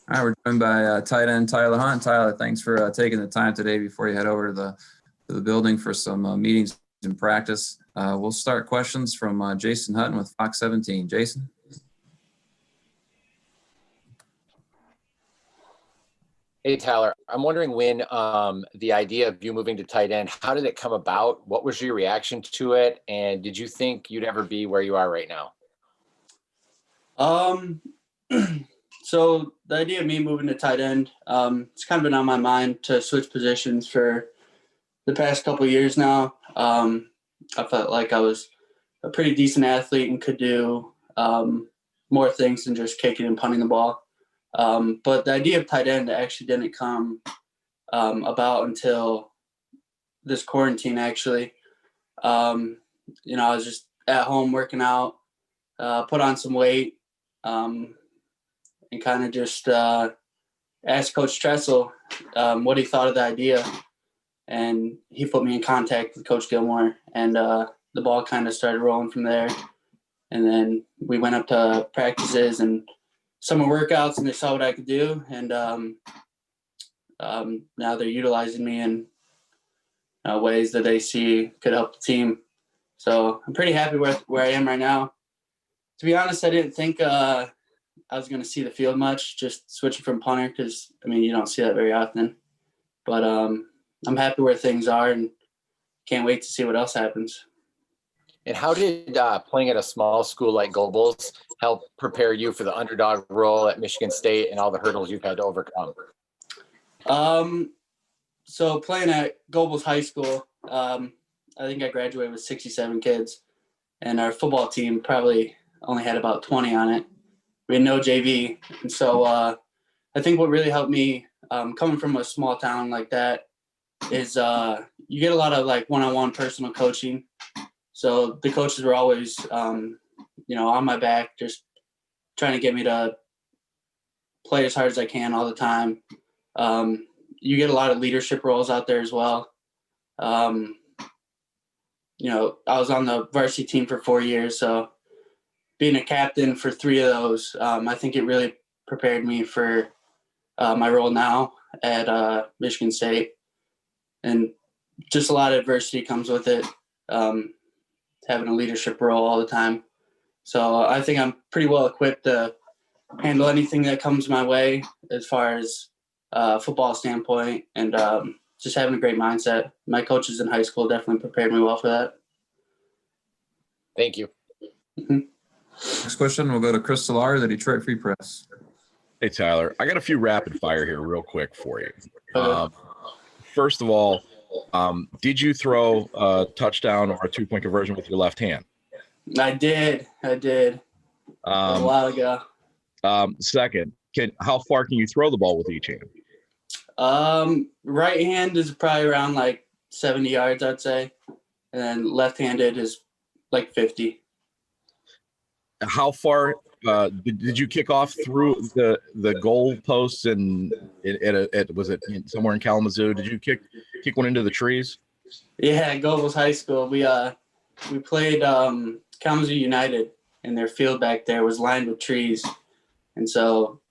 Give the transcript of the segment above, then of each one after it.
All right, we're joined by tight end Tyler Hunt. Tyler, thanks for taking the time today before you head over to the building for some meetings and practice. We'll start questions from Jason Hutton with Fox 17. Jason? Hey, Tyler, I'm wondering when the idea of you moving to tight end, how did it come about? What was your reaction to it? And did you think you'd ever be where you are right now? So the idea of me moving to tight end, it's kind of been on my mind to switch positions for the past couple of years now. I felt like I was a pretty decent athlete and could do more things than just kicking and punting the ball. But the idea of tight end actually didn't come about until this quarantine, actually. I was just at home working out, put on some weight, and kind of just asked Coach Tressel what he thought of the idea. And he put me in contact with Coach Gilmore, and the ball kind of started rolling from there. And then we went up to practices and summer workouts, and they saw what I could do. And now they're utilizing me in ways that they see could help the team. So I'm pretty happy where I am right now. To be honest, I didn't think I was going to see the field much, just switching from punter, because, you don't see that very often. But I'm happy where things are and can't wait to see what else happens. And how did playing at a small school like Gobles help prepare you for the underdog role at Michigan State and all the hurdles you've had to overcome? So playing at Gobles High School, I think I graduated with 67 kids, and our football team probably only had about 20 on it. We had no JV. And so I think what really helped me coming from a small town like that is you get a lot of like one-on-one personal coaching. So the coaches were always, on my back, just trying to get me to play as hard as I can all the time. You get a lot of leadership roles out there as well. I was on the varsity team for 4 years, so being a captain for 3 of those, I think it really prepared me for my role now at Michigan State. And just a lot of adversity comes with it, having a leadership role all the time. So I think I'm pretty well equipped to handle anything that comes my way as far as football standpoint, and just having a great mindset. My coaches in high school definitely prepared me well for that. Thank you. Mm-hmm. Next question, we'll go to Chris Solar, the Detroit Free Press. Hey, Tyler, I got a few rapid fire here real quick for you. First of all, did you throw a touchdown or a 2-point conversion with your left hand? I did. A while ago. Second, how far can you throw the ball with each hand? Right hand is probably around like 70 yards, I'd say. And then left-handed is like 50. How far did you kick off through the goal posts and was it somewhere in Kalamazoo? Did you kick one into the trees? Yeah, Gobles High School. We played Kalamazoo United, and their field back there was lined with trees. And so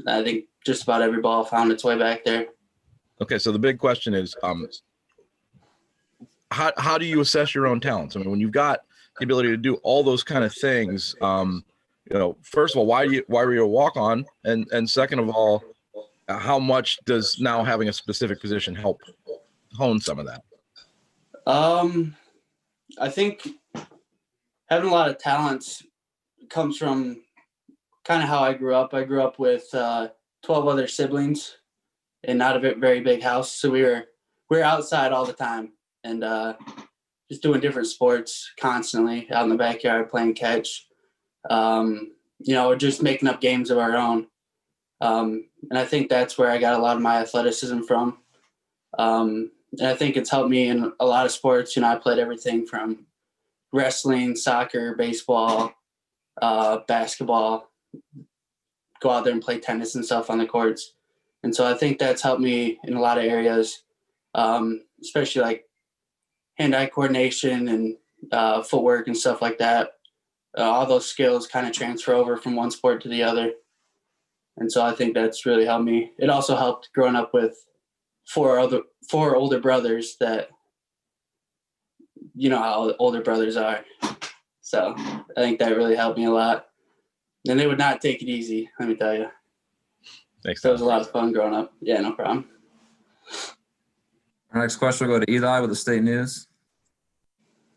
I think just about every ball found its way back there. Okay, so the big question is, how do you assess your own talents? When you've got the ability to do all those kind of things, first of all, why were you a walk-on? And second of all, how much does now having a specific position help hone some of that? I think having a lot of talents comes from kind of how I grew up. I grew up with 12 other siblings and not a very big house. So we were outside all the time and just doing different sports constantly out in the backyard, playing catch, just making up games of our own. And I think that's where I got a lot of my athleticism from. And I think it's helped me in a lot of sports. I played everything from wrestling, soccer, baseball, basketball, go out there and play tennis and stuff on the courts. And so I think that's helped me in a lot of areas, especially like hand-eye coordination and footwork and stuff like that. All those skills kind of transfer over from one sport to the other. And so I think that's really helped me. It also helped growing up with four older brothers that, you know how older brothers are. So I think that really helped me a lot. And they would not take it easy, let me tell you. Thanks. So it was a lot of fun growing up. Yeah, no problem. Our next question will go to Eli with the state news.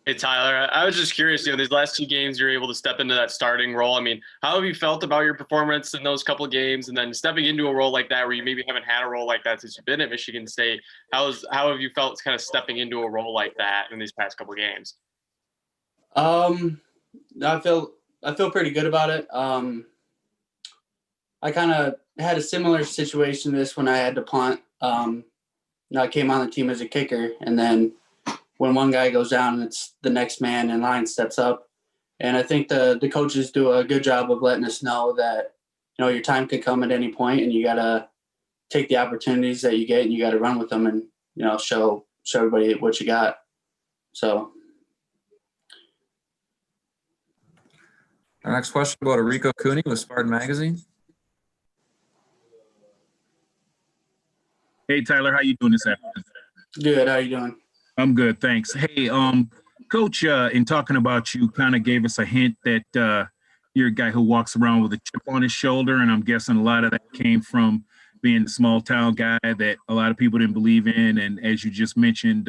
Hey, Tyler, I was just curious, these last 2 games, you're able to step into that starting role. I mean, how have you felt about your performance in those couple of games, and then stepping into a role like that where you maybe haven't had a role like that since you've been at Michigan State? How have you felt kind of stepping into a role like that in these past couple of games? I feel pretty good about it. I kind of had a similar situation to this when I had to punt. I came on the team as a kicker, and then when one guy goes down, it's the next man in line steps up. And I think the coaches do a good job of letting us know that, your time could come at any point, and you got to take the opportunities that you get, and you got to run with them and, show everybody what you got. So. Our next question will go to Rico Cooney with Spartan Magazine. Hey, Tyler, how you doing this afternoon? Good. How you doing? I'm good, thanks. Hey, Coach, in talking about you, kind of gave us a hint that you're a guy who walks around with a chip on his shoulder, and I'm guessing a lot of that came from being the small town guy that a lot of people didn't believe in, and as you just mentioned,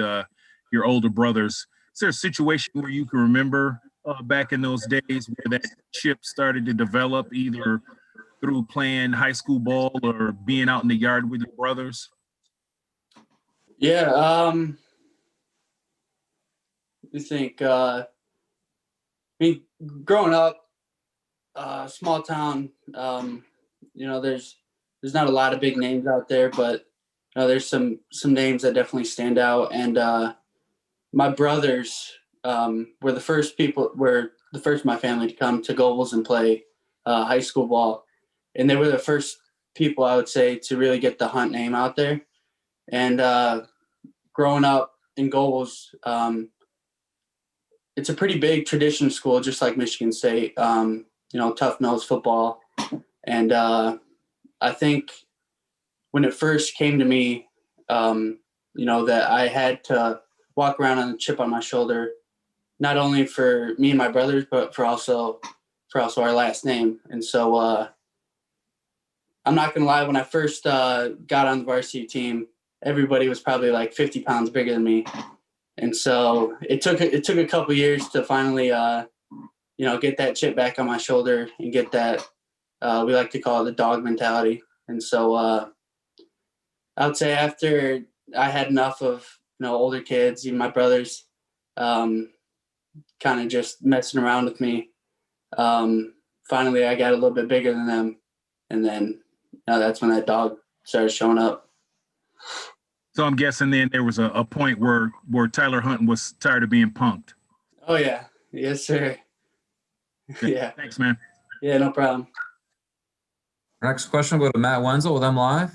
your older brothers. Is there a situation where you can remember back in those days where that chip started to develop, either through playing high school ball or being out in the yard with your brothers? Yeah. I think, growing up, small town, there's not a lot of big names out there, but there's some names that definitely stand out. And my brothers were the first of my family to come to Gobles and play high school ball. And they were the first people, I would say, to really get the Hunt name out there. And growing up in Gobles, it's a pretty big tradition school, just like Michigan State, tough nose football. And I think when it first came to me, that I had to walk around on a chip on my shoulder, not only for me and my brothers, but for also our last name. And so I'm not going to lie, when I first got on the varsity team, everybody was probably like 50 pounds bigger than me. And so it took a couple years to finally, get that chip back on my shoulder and get that, we like to call it the dog mentality. And so I would say after I had enough of, older kids, even my brothers, kind of just messing around with me, finally I got a little bit bigger than them. And then that's when that dog started showing up. So I'm guessing then there was a point where Tyler Hunt was tired of being punked. Oh, yeah. Yes, sir. Yeah. Thanks, man. Yeah, no problem. Next question will go to Matt Wenzel with M Live.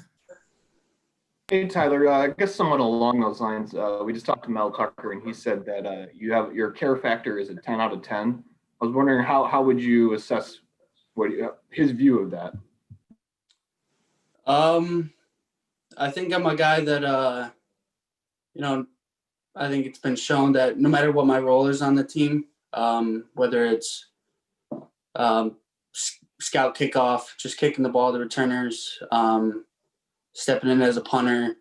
Hey, Tyler, I guess somewhat along those lines, we just talked to Mel Tucker, and he said that your care factor is a 10 out of 10. I was wondering how would you assess his view of that? I think I'm a guy that, I think it's been shown that no matter what my role is on the team, whether it's scout kickoff, just kicking the ball to returners, stepping in as a punter,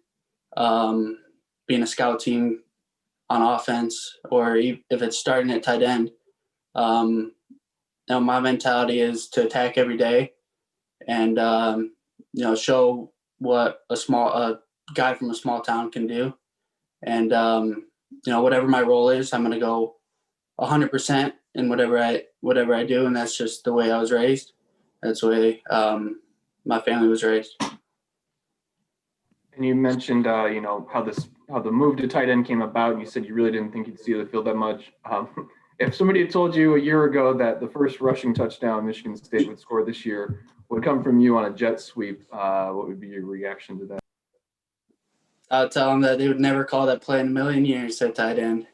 being a scout team on offense, or if it's starting at tight end, my mentality is to attack every day and, show what a guy from a small town can do. And, whatever my role is, I'm going to go 100% in whatever I do. And that's just the way I was raised. That's the way my family was raised. And you mentioned, how the move to tight end came about. You said you really didn't think you'd see the field that much. If somebody had told you a year ago that the first rushing touchdown Michigan State would score this year would come from you on a jet sweep, what would be your reaction to that? I'll tell them that they would never call that play in a million years at tight end.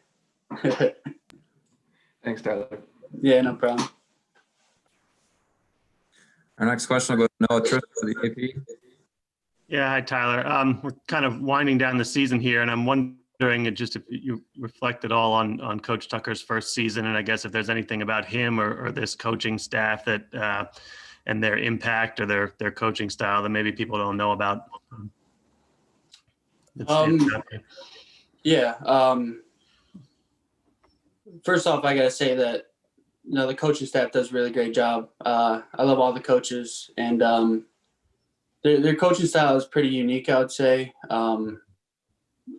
Thanks, Tyler. Yeah, no problem. Our next question will go to Noah Tripp for the AP. Yeah, hi, Tyler. We're kind of winding down the season here, and I'm wondering just if you reflect at all on Coach Tucker's first season, and I guess if there's anything about him or this coaching staff that and their impact or their coaching style that maybe people don't know about. First off, I gotta say that the coaching staff does a really great job. I love all the coaches, and their coaching style is pretty unique, I would say.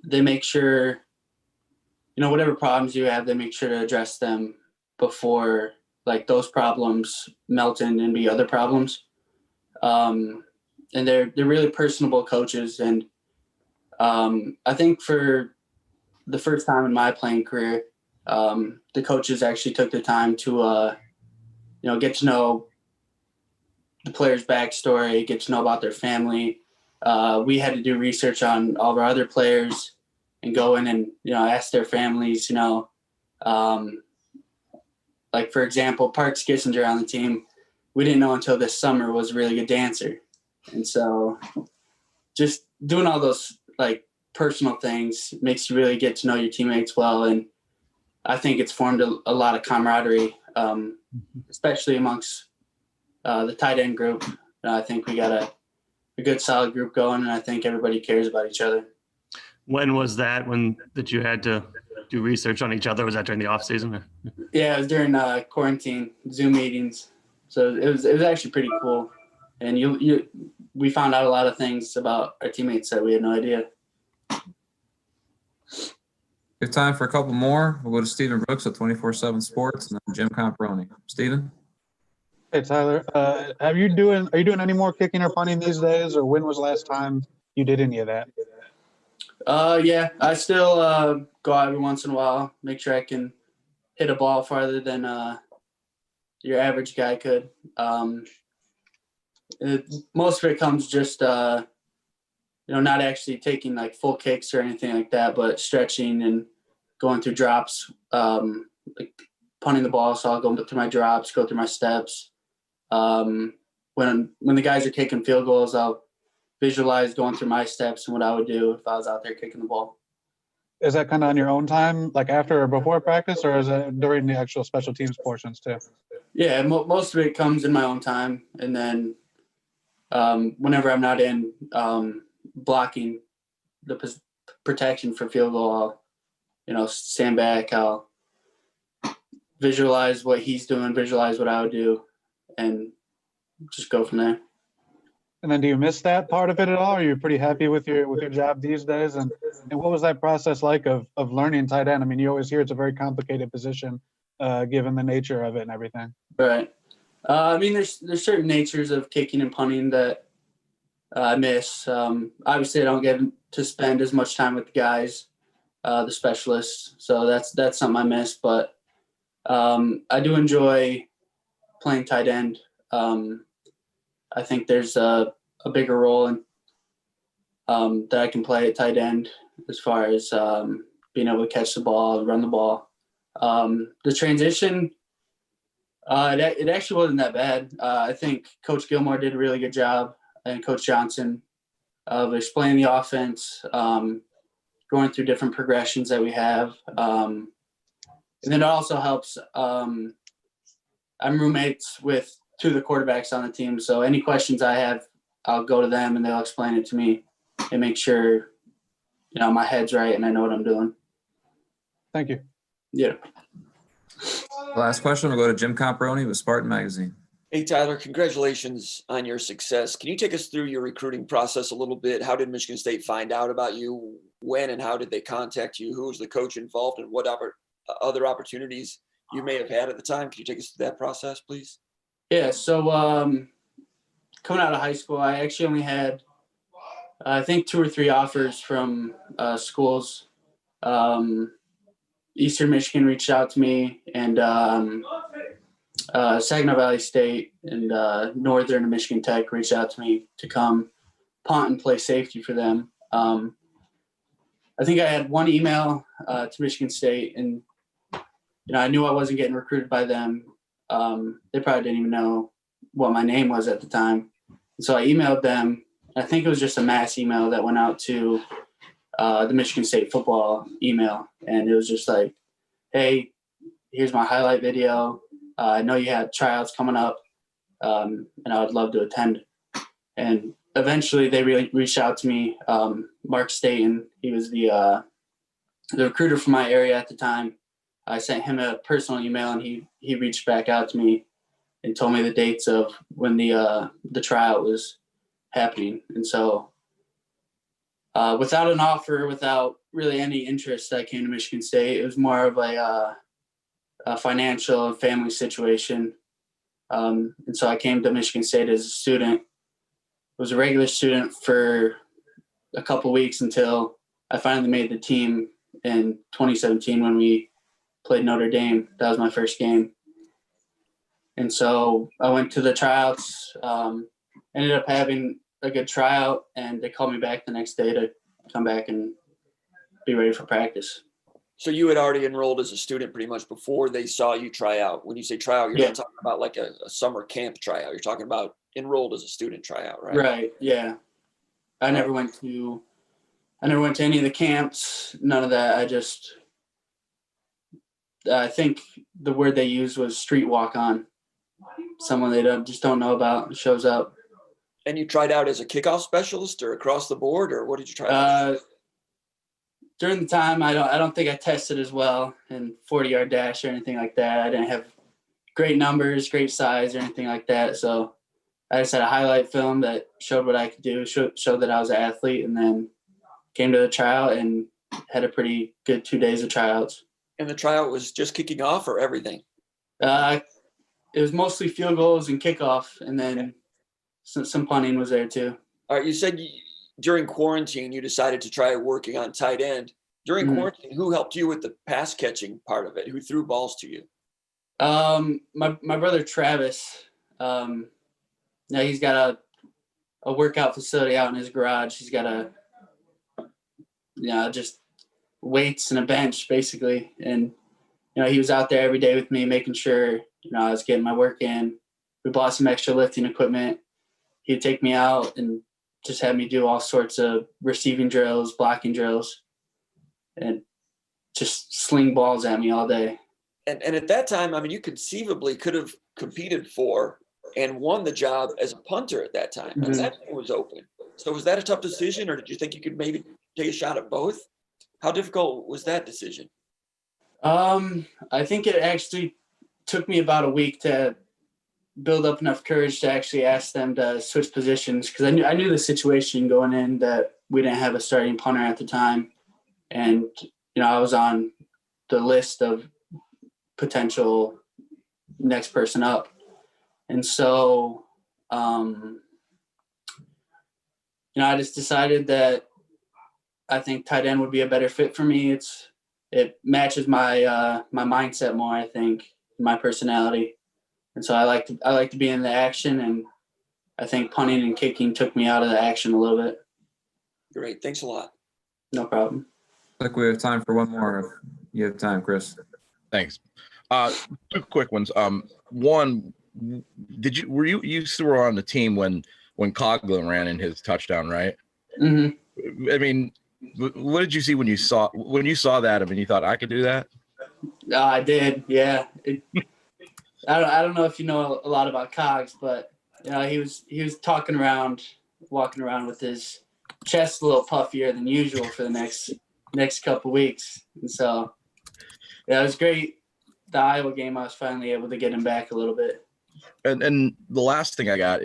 They make sure, whatever problems you have, they make sure to address them before like those problems melt in and be other problems. And they're really personable coaches, and I think for the first time in my playing career, the coaches actually took the time to, get to know the player's backstory, get to know about their family. We had to do research on all of our other players and go in and, ask their families, like, for example, Parks Kissinger on the team, we didn't know until this summer was a really good dancer. And so just doing all those, like, personal things makes you really get to know your teammates well. And I think it's formed a lot of camaraderie, especially amongst the tight end group. I think we got a good solid group going, and I think everybody cares about each other. When was that that you had to do research on each other? Was that during the off season? Yeah, it was during quarantine, Zoom meetings. So it was actually pretty cool. And we found out a lot of things about our teammates that we had no idea. We have time for a couple more. We'll go to Stephen Brooks at 24/7 Sports, and then Jim Comparoni. Stephen? Hey, Tyler, are you doing any more kicking or punting these days, or when was the last time you did any of that? Yeah, I still go out every once in a while, make sure I can hit a ball farther than your average guy could. Most of it comes just, not actually taking like full kicks or anything like that, but stretching and going through drops, like punting the ball. So I'll go through my drops, go through my steps. When the guys are kicking field goals, I'll visualize going through my steps and what I would do if I was out there kicking the ball. Is that kind of on your own time, like after or before practice, or is it during the actual special teams portions too? Yeah, most of it comes in my own time. And then whenever I'm not in blocking the protection for field goal, I'll, stand back. I'll visualize what he's doing, visualize what I would do, and just go from there. And then do you miss that part of it at all? Are you pretty happy with your job these days? And what was that process like of learning tight end? I mean, you always hear it's a very complicated position, given the nature of it and everything. Right. There's certain natures of kicking and punting that I miss. Obviously, I don't get to spend as much time with the guys, the specialists. So that's something I miss. But I do enjoy playing tight end. I think there's a bigger role in, that I can play at tight end as far as being able to catch the ball, run the ball. The transition, it actually wasn't that bad. I think Coach Gilmore did a really good job, and Coach Johnson, of explaining the offense, going through different progressions that we have. And then it also helps. I'm roommates with two of the quarterbacks on the team. So any questions I have, I'll go to them and they'll explain it to me and make sure, my head's right and I know what I'm doing. Thank you. Yeah. Last question, we'll go to Jim Comparoni with Spartan Magazine. Hey, Tyler, congratulations on your success. Can you take us through your recruiting process a little bit? How did Michigan State find out about you? When and how did they contact you? Who was the coach involved, and what other opportunities you may have had at the time? Can you take us through that process, please? Yeah. So coming out of high school, I actually only had, I think, 2 or 3 offers from schools. Eastern Michigan reached out to me, and Saginaw Valley State and Northern Michigan Tech reached out to me to come punt and play safety for them. I think I had one email to Michigan State, and I knew I wasn't getting recruited by them. They probably didn't even know what my name was at the time. And so I emailed them. I think it was just a mass email that went out to the Michigan State football email. And it was just like, hey, here's my highlight video. I know you had tryouts coming up, and I would love to attend. And eventually they really reached out to me. Mark Staten, he was the recruiter for my area at the time. I sent him a personal email, and he reached back out to me and told me the dates of when the tryout was happening. And so without an offer, without really any interest, I came to Michigan State. It was more of a financial and family situation. And so I came to Michigan State as a student. Was a regular student for a couple weeks until I finally made the team in 2017 when we played Notre Dame. That was my first game. And so I went to the tryouts, ended up having a good tryout, and they called me back the next day to come back and be ready for practice. So you had already enrolled as a student pretty much before they saw you try out. When you say tryout, you're not talking about like a summer camp tryout. You're talking about enrolled as a student tryout, right? Right. Yeah. I never went to any of the camps. None of that. I think the word they used was street walk on. Someone they just don't know about shows up. And you tried out as a kickoff specialist or across the board, or what did you try out? During the time, I don't think I tested as well in 40-yard dash or anything like that. I didn't have great numbers, great size, or anything like that. So I just had a highlight film that showed what I could do, showed that I was an athlete, and then came to the tryout and had a pretty good 2 days of tryouts. And the tryout was just kicking off or everything? It was mostly field goals and kickoff, and then some punting was there too. All right, you said during quarantine you decided to try working on tight end. During quarantine, who helped you with the pass catching part of it? Who threw balls to you? My brother Travis. Now he's got a workout facility out in his garage. He's got just weights and a bench basically. And, he was out there every day with me, making sure, I was getting my work in. We bought some extra lifting equipment. He'd take me out and just have me do all sorts of receiving drills, blocking drills, and just sling balls at me all day. And at that time, you conceivably could have competed for and won the job as a punter at that time. And that was open. So was that a tough decision, or did you think you could maybe take a shot at both? How difficult was that decision? I think it actually took me about a week to build up enough courage to actually ask them to switch positions, because I knew the situation going in, that we didn't have a starting punter at the time. And, I was on the list of potential next person up. And so, I just decided that I think tight end would be a better fit for me. It matches my my mindset more, I think, my personality. And so I like to be in the action, and I think punting and kicking took me out of the action a little bit. Great. Thanks a lot. No problem. I think we have time for one more if you have time, Chris. Thanks. Two quick ones. One, you still were on the team when Coughlin ran in his touchdown, right? Mm-hmm. What did you see when you saw that? You thought I could do that? I did. Yeah. I don't know if you know a lot about Cogs, but he was walking around with his chest a little puffier than usual for the next couple weeks. And so it was great. The Iowa game, I was finally able to get him back a little bit. And the last thing I got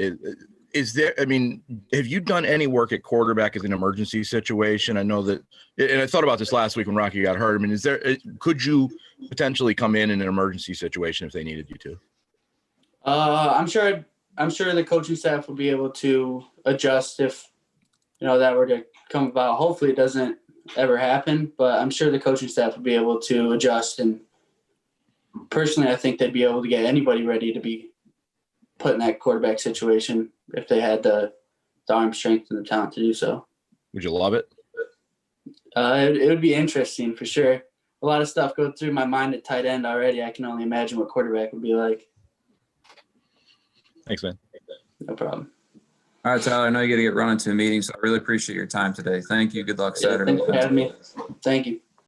is there, have you done any work at quarterback as an emergency situation? I know that, and I thought about this last week when Rocky got hurt. Could you potentially come in an emergency situation if they needed you to? I'm sure the coaching staff will be able to adjust if, that were to come about. Hopefully it doesn't ever happen, but I'm sure the coaching staff will be able to adjust. And personally, I think they'd be able to get anybody ready to be put in that quarterback situation if they had the arm strength and the talent to do so. Would you love it? It would be interesting for sure. A lot of stuff goes through my mind at tight end already. I can only imagine what quarterback would be like. Thanks, man. No problem. All right, Tyler, I know you got to get running to a meeting, so I really appreciate your time today. Thank you. Good luck Yeah, Saturday. thanks for having me. Thank you.